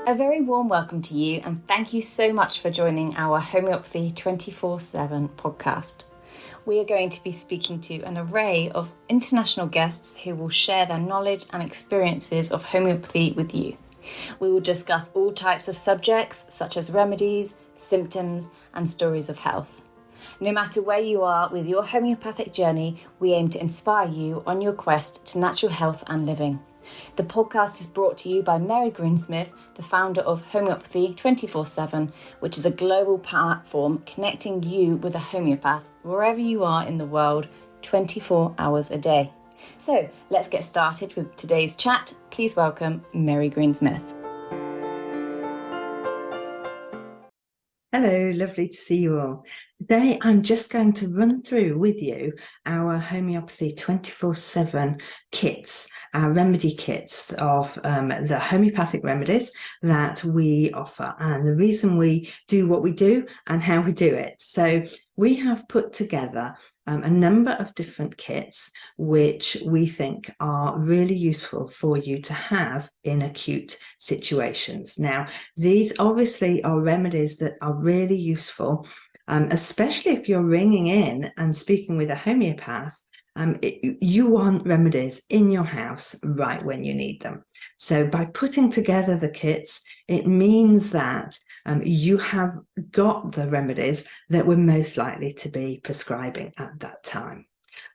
A very warm welcome to you, and thank you so much for joining our Homeopathy 24/7 podcast. We are going to be speaking to an array of international guests who will share their knowledge and experiences of homeopathy with you. We will discuss all types of subjects such as remedies, symptoms, and stories of health. No matter where you are with your homeopathic journey, we aim to inspire you on your quest to natural health and living. The podcast is brought to you by Greensmith, the founder of Homeopathy 24/7, which is a global platform connecting you with a homeopath wherever you are in the world, 24 hours a day. So let's get started with today's chat. Please welcome Mary Greensmith. Hello, lovely to see you all. Today I'm just going to run through with you our Homeopathy 24/7 kits, our remedy kits of the homeopathic remedies that we offer and the reason we do what we do and how we do it. So we have put together a number of different kits which we think are really useful for you to have in acute situations. Now, these obviously are remedies that are really useful, especially if you're ringing in and speaking with a homeopath. You want remedies in your house right when you need them. So by putting together the kits, it means that you have got the remedies that we're most likely to be prescribing at that time.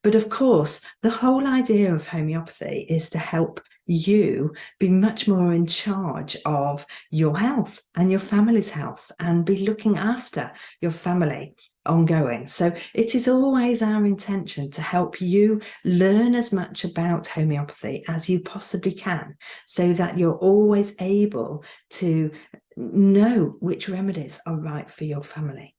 But of course, the whole idea of homeopathy is to help you be much more in charge of your health and your family's health and be looking after your family ongoing. So it is always our intention to help you learn as much about homeopathy as you possibly can so that you're always able to know which remedies are right for your family.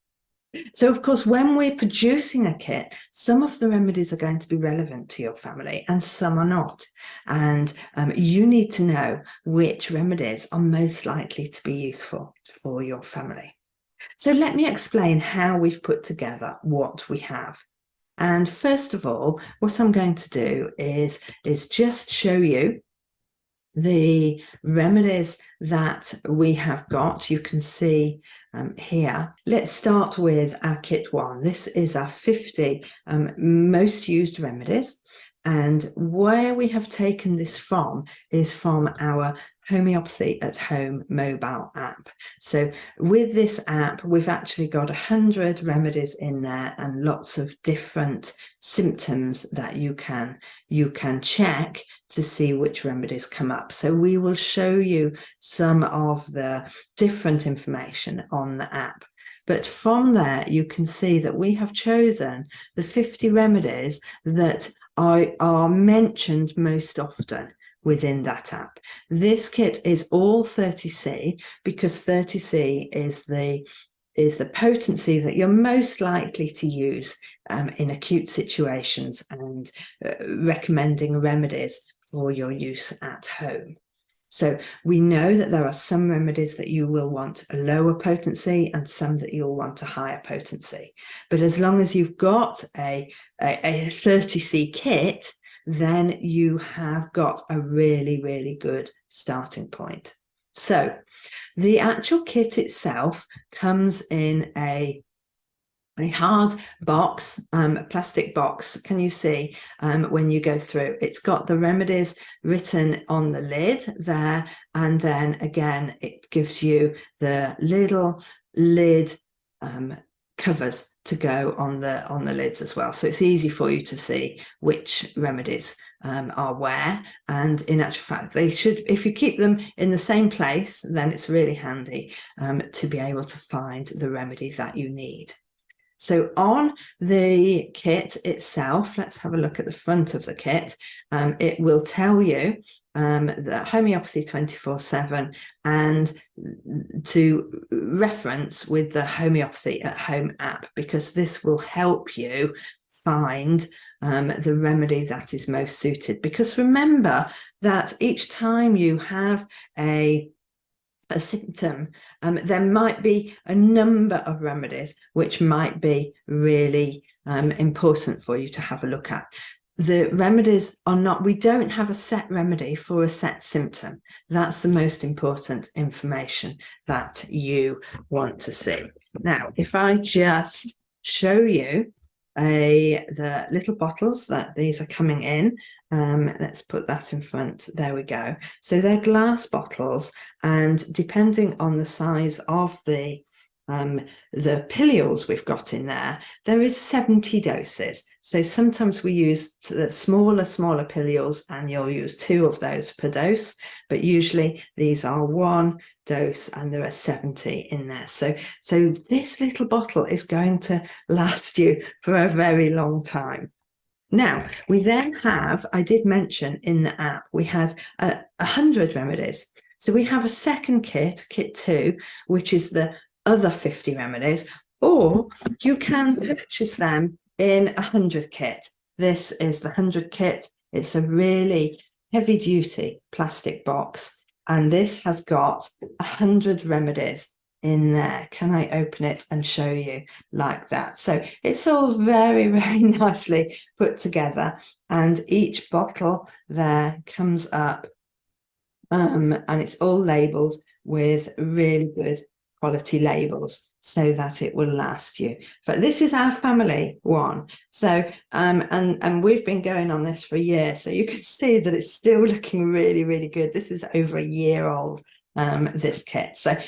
So, of course, when we're producing a kit, some of the remedies are going to be relevant to your family and some are not. And you need to know which remedies are most likely to be useful for your family. So let me explain how we've put together what we have. And first of all, what I'm going to do is just show you the remedies that we have got. You can see here. Let's start with our kit one. This is our 50 most used remedies, and where we have taken this from is from our Homeopathy at Home mobile app. So with this app, we've actually got 100 remedies in there and lots of different symptoms that you can check to see which remedies come up. So we will show you some of the different information on the app. But from there, you can see that we have chosen the 50 remedies that are mentioned most often within that app. This kit is all 30C because 30C is the potency that you're most likely to use in acute situations and recommending remedies for your use at home. So we know that there are some remedies that you will want a lower potency and some that you'll want a higher potency. But as long as you've got a 30C kit, then you have got a really, really good starting point. So the actual kit itself comes in a hard box, a plastic box. Can you see when you go through? It's got the remedies written on the lid there, and then again it gives you the little lid covers to go on the lids as well, so it's easy for you to see which remedies are where. And in actual fact, they should, if you keep them in the same place, then it's really handy to be able to find the remedy that you need. So on the kit itself, let's have a look at the front of the kit. It will tell you the Homeopathy 24/7 and to reference with the Homeopathy at Home app, because this will help you find the remedy that is most suited. Because remember that each time you have a symptom, there might be a number of remedies which might be really important for you to have a look at. the remedies are not, we don't have a set remedy for a set symptom. That's the most important information that you want to see. Now, if I just show you the little bottles that these are coming in, let's put that in front. There we go. So they're glass bottles, and depending on the size of the pilules we've got in there is 70 doses. So sometimes we use the smaller pilules, and you'll use 2 of those per dose, but usually these are 1 dose and there are 70 in there. So this little bottle is going to last you for a very long time. Now, we then have, I did mention in the app, we had 100 remedies. So we have a second kit, kit 2, which is the other 50 remedies, or you can purchase them in a 100 kit. This is the 100 kit. It's a really heavy duty plastic box, and this has got 100 remedies in there. Can I open it and show you like that? So it's all very, very nicely put together, and each bottle there comes up and it's all labeled with really good quality labels so that it will last you. But this is our family one. So and we've been going on this for a year, so you can see that it's still looking really, really good. This is over a year old, this kit. So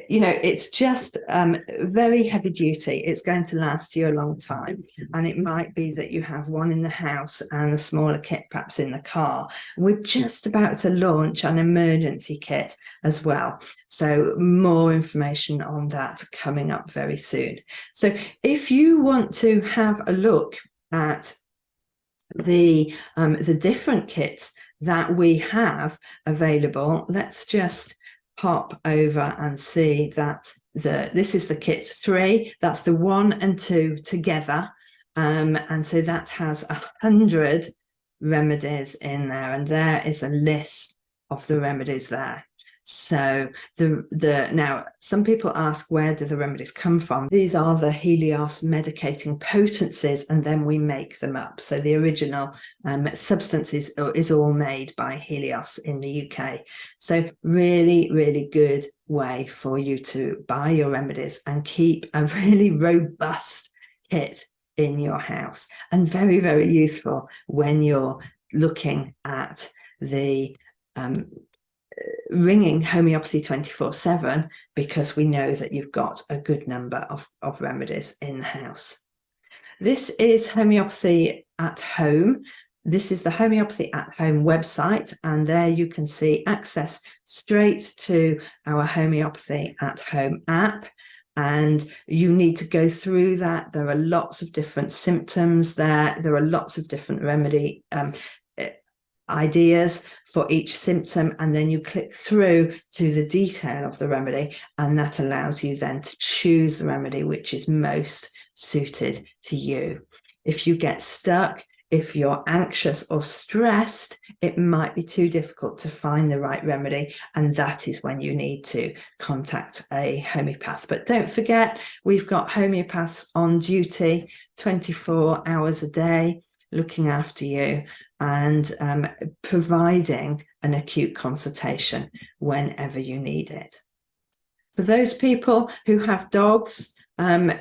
you know, it's just very heavy duty. It's going to last you a long time, and it might be that you have one in the house and a smaller kit perhaps in the car. We're just about to launch an emergency kit as well, so more information on that coming up very soon. So if you want to have a look at the different kits that we have available, let's just pop over and see that this is the kit 3. That's the 1 and 2 together, and so that has 100 remedies in there, and there is a list of the remedies there. So now some people ask, where do the remedies come from? These are the Helios medicating potencies, and then we make them up. So the original substance is all made by Helios in the UK. So really, really good way for you to buy your remedies and keep a really robust kit in your house, and very, very useful when you're looking at the ringing homeopathy 24/7, because we know that you've got a good number of remedies in the house. This is Homeopathy at Home. This is the Homeopathy at Home website, and there you can see access straight to our Homeopathy at Home app. And you need to go through that. There are lots of different symptoms there. There are lots of different remedy ideas for each symptom, and then you click through to the detail of the remedy, and that allows you then to choose the remedy which is most suited to you. If you get stuck, if you're anxious or stressed, it might be too difficult to find the right remedy, and that is when you need to contact a homeopath. But don't forget, we've got homeopaths on duty 24 hours a day, looking after you and providing an acute consultation whenever you need it. For those people who have dogs,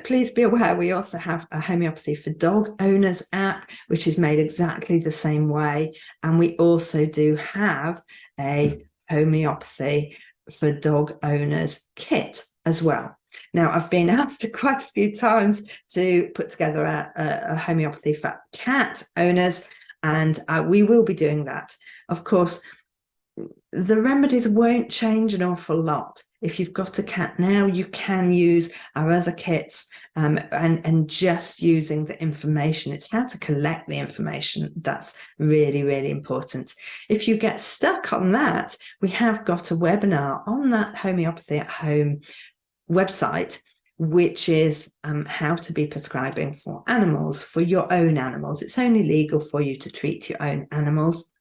please be aware we also have a Homeopathy for Dog Owners app, which is made exactly the same way. And we also do have a Homeopathy for Dog Owners kit as well. Now, I've been asked quite a few times to put together a homeopathy for cat owners, and we will be doing that. Of course, the remedies won't change an awful lot. If you've got a cat now, you can use our other kits, and just using the information. It's how to collect the information that's really, really important. If you get stuck on that, we have got a webinar on that Homeopathy at Home website, which is how to be prescribing for animals, for your own animals. It's only legal for you to treat your own animals.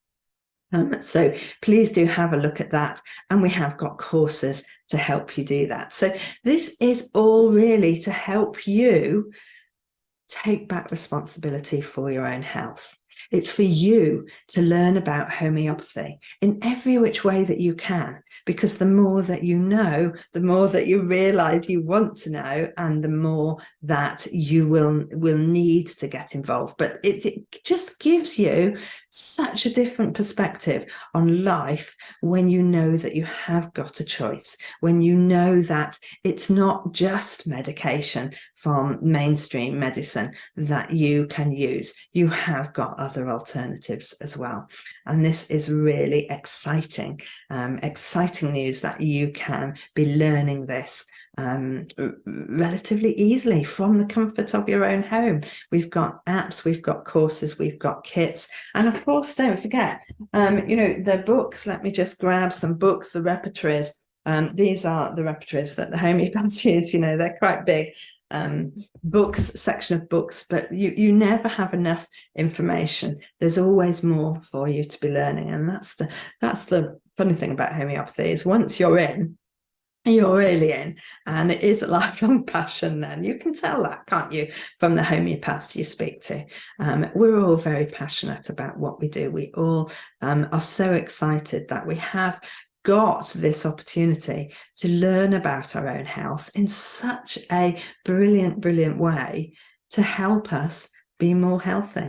So please do have a look at that, and we have got courses to help you do that. So this is all really to help you take back responsibility for your own health. It's for you to learn about homeopathy in every which way that you can, because the more that you know, the more that you realize you want to know, and the more that you will need to get involved. But it just gives you such a different perspective on life when you know that you have got a choice, when you know that it's not just medication from mainstream medicine that you can use. You have got other alternatives as well. And this is really exciting, exciting news that you can be learning this relatively easily from the comfort of your own home. We've got apps, we've got courses, we've got kits, and of course, don't forget, the books. Let me just grab some books, the repertories. These are the repertories that the homeopathy is, they're quite big. Books, section of books, but you never have enough information. There's always more for you to be learning, and that's the funny thing about homeopathy, is once you're in, you're really in, and it is a lifelong passion. Then you can tell that, can't you, from the homeopaths you speak to. We're all very passionate about what we do. We all are so excited that we have got this opportunity to learn about our own health in such a brilliant way to help us be more healthy.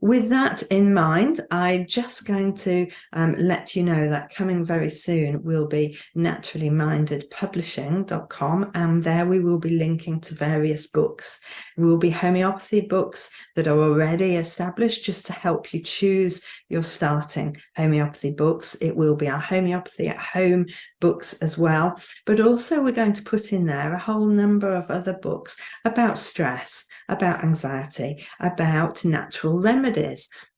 With that in mind, I'm just going to let you know that coming very soon will be naturallymindedpublishing.com, and there we will be linking to various books. There will be homeopathy books that are already established just to help you choose your starting homeopathy books. It will be our homeopathy at home books as well, but also we're going to put in there a whole number of other books about stress, about anxiety, about natural remedies,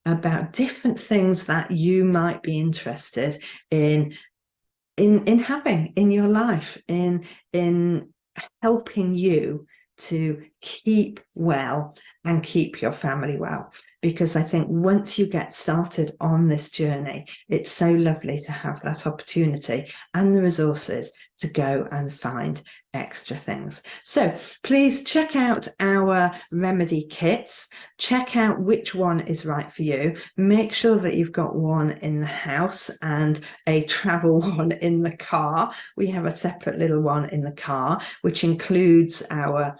about different things that you might be interested in having in your life, in helping you to keep well and keep your family well. Because I think once you get started on this journey, it's so lovely to have that opportunity and the resources to go and find extra things. So please check out our remedy kits, check out which one is right for you, make sure that you've got one in the house and a travel one in the car. We have a separate little one in the car, which includes our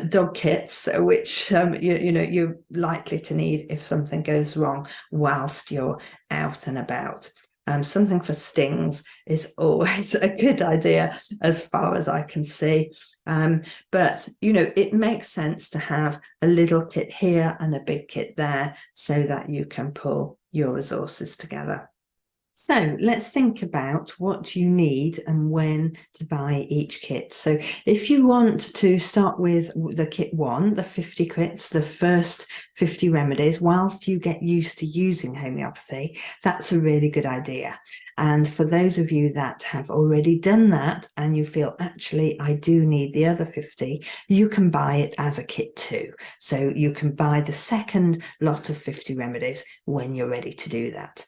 dog kits, which you're likely to need if something goes wrong whilst you're out and about. Something for stings is always a good idea as far as I can see. But it makes sense to have a little kit here and a big kit there so that you can pull your resources together. So let's think about what you need and when to buy each kit. So if you want to start with the kit 1, the 50 kits, the first 50 remedies, whilst you get used to using homeopathy, that's a really good idea. And for those of you that have already done that and you feel, actually, I do need the other 50, you can buy it as a kit 2. So you can buy the second lot of 50 remedies when you're ready to do that.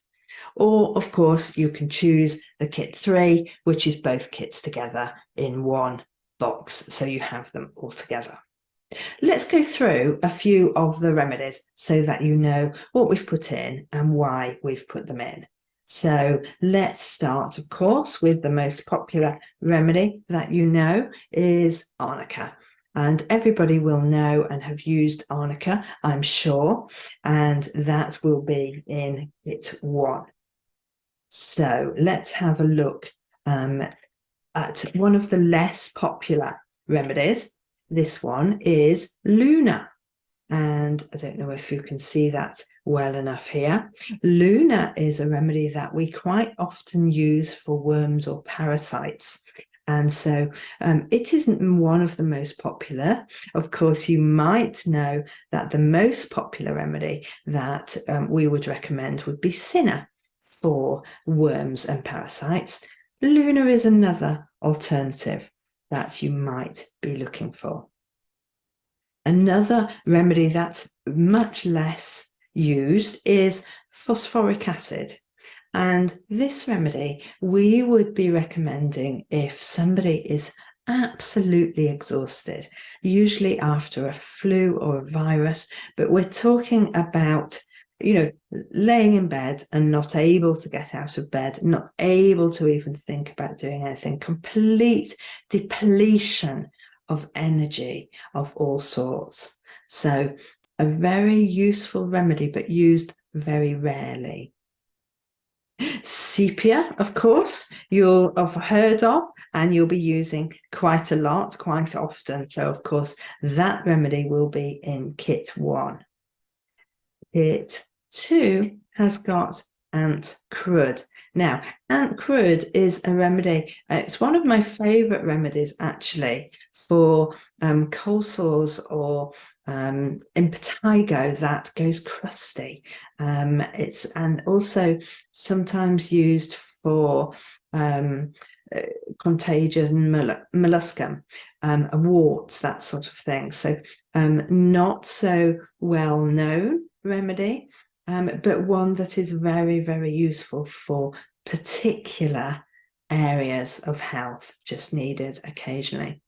Or, of course, you can choose the kit 3, which is both kits together in one box, so you have them all together. Let's go through a few of the remedies so that you know what we've put in and why we've put them in. So let's start, of course, with the most popular remedy that you know is Arnica. And everybody will know and have used Arnica, I'm sure, and that will be in kit 1. So let's have a look at one of the less popular remedies. This one is Luna. And I don't know if you can see that well enough here. Luna is a remedy that we quite often use for worms or parasites. And so it isn't one of the most popular. Of course, you might know that the most popular remedy that we would recommend would be Cinna for worms and parasites. Luna is another alternative that you might be looking for. Another remedy that's much less used is phosphoric acid. And this remedy we would be recommending if somebody is absolutely exhausted, usually after a flu or a virus, but we're talking about, laying in bed and not able to get out of bed, not able to even think about doing anything, complete depletion of energy of all sorts. So a very useful remedy, but used very rarely. Sepia, of course, you'll have heard of, and you'll be using quite a lot, quite often. So, of course, that remedy will be in kit 1. Kit 2 has got ant crud. Now, ant crud is a remedy. It's one of my favourite remedies, actually, for cold sores or impetigo that goes crusty. It's and also sometimes used for contagious molluscum, warts, that sort of thing. So not so well known remedy, but one that is very, very useful for particular areas of health, just needed occasionally.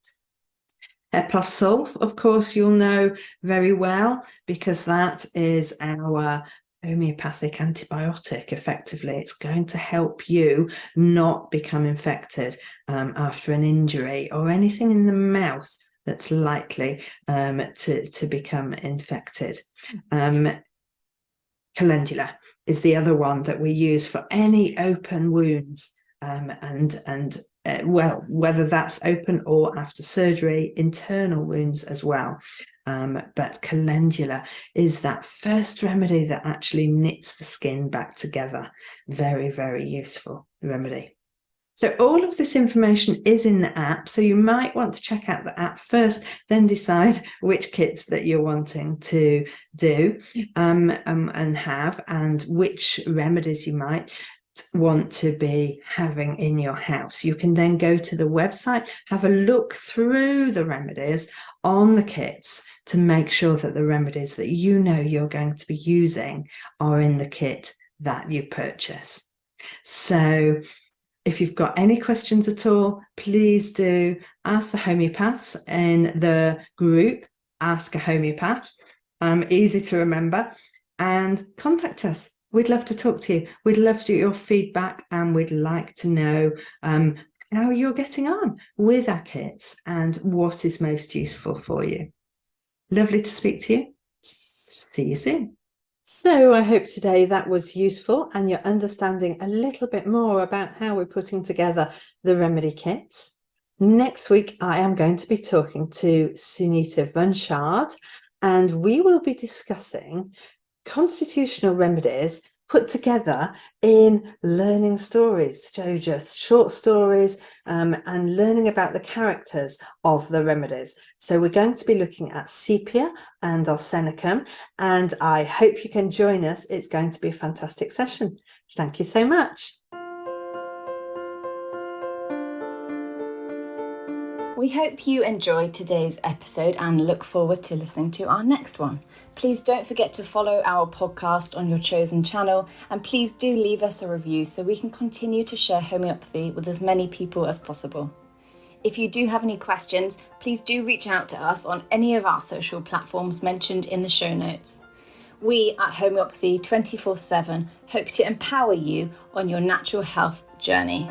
Sulf, of course, you'll know very well, because that is our homeopathic antibiotic. Effectively, it's going to help you not become infected after an injury or anything in the mouth that's likely to become infected. Calendula is the other one that we use for any open wounds, whether that's open or after surgery, internal wounds as well. But calendula is that first remedy that actually knits the skin back together. Very, very useful remedy. So all of this information is in the app, so you might want to check out the app first, then decide which kits that you're wanting to do and have, and which remedies you might want to be having in your house. You can then go to the website, have a look through the remedies on the kits to make sure that the remedies that you know you're going to be using are in the kit that you purchase. So if you've got any questions at all, please do ask the homeopaths in the group, Ask a Homeopath, easy to remember, and contact us. We'd love to talk to you. We'd love to get your feedback, and we'd like to know how you're getting on with our kits and what is most useful for you. Lovely to speak to you. See you soon. So I hope today that was useful and you're understanding a little bit more about how we're putting together the remedy kits. Next week, I am going to be talking to Sunita Vanshard, and we will be discussing constitutional remedies put together in learning stories. So just short stories and learning about the characters of the remedies. So we're going to be looking at sepia and arsenicum, and I hope you can join us. It's going to be a fantastic session. Thank you so much. We hope you enjoyed today's episode and look forward to listening to our next one. Please don't forget to follow our podcast on your chosen channel, and please do leave us a review so we can continue to share homeopathy with as many people as possible. If you do have any questions, please do reach out to us on any of our social platforms mentioned in the show notes. We at Homeopathy 24/7 hope to empower you on your natural health journey.